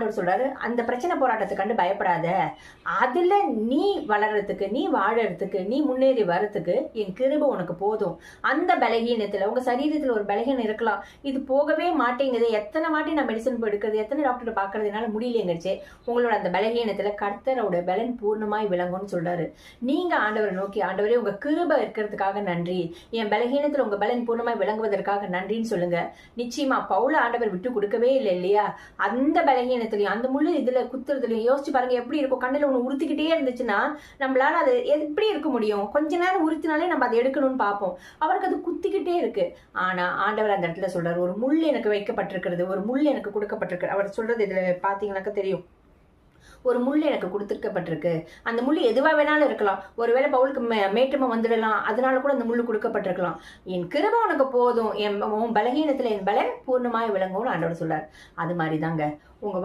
ஆண்டவர் சொல்றாரு, அந்த பிரச்சனை போராட்டத்தை கண்டு பயப்படாத. அதுல நீ வளர்றதுக்கு, நீ வாழறதுக்கு, நீ முன்னேறி வர்றதுக்கு என் கிருபை உனக்கு போதும். அந்த பலகீனத்துல உங்க சரீரத்துல ஒரு பலகீனம் இருக்கலாம், இது போகவே மாட்டேங்குது, எத்தனை வாட்டி நான் மெடிசன் போய் எடுக்கிறது, எத்தனை டாக்டர் பாக்குறது, என்னால முடியலங்கச்சு. உங்களோட அந்த பலகீனத்துல கர்த்தரோட பலன் பூர்ணமாய் விளங்கும்னு சொல்றாரு. நீங்க ஆண்டவரை நோக்கி, ஆண்டவரே உங்க கிருபை இருக்கிறதுக்காக நன்றி, என் பலகீனத்துல உங்க பலன் பூர்ணமாய் விளங்குவதற்காக நன்றின்னு சொல்லுங்க. நிச்சயமா பவுல ஆண்டவர் விட்டு கொடுக்கவே இல்லை இல்லையா? அந்த பலகீனத்திலையும் அந்த முள்ளு இதுல குத்துறதுலையும் யோசிச்சு பாருங்க எப்படி இருக்கும். கண்ணுல ஒண்ணு உறுத்திக்கிட்டே இருந்துச்சுன்னா நம்மளால அது எப்படி இருக்க முடியும்? கொஞ்ச நேரம் உறுத்தினாலே நம்ம அதை எடுக்கணும்னு பார்ப்போம். அவருக்கு அது குத்திக்கிட்டே இருக்கு. ஆனா ஆண்டவர் அந்த இடத்துல சொல்றாரு, ஒரு முள் எனக்கு வைக்கப்பட்டிருக்கிறது, ஒரு முள் எனக்கு கொடுக்கப்பட்டிருக்கு. அவர் சொல்றது இதுல பாத்தீங்கன்னாக்க தெரியும். ஒரு முள் எனக்கு கொடுத்துருக்கப்பட்டிருக்கு. அந்த முள் எதுவா வேணாலும் இருக்கலாம். ஒருவேளை பவுலுக்கு மேட்டமா வந்துடலாம், அதனால கூட அந்த முள் கொடுக்கப்பட்டிருக்கலாம். என் கிருபை உனக்கு போதும், என் பலகீனத்துல என் பலன் பூர்ணமாய் விளங்கும்னு ஆண்டவர் சொல்றார். அது மாதிரிதாங்க உங்க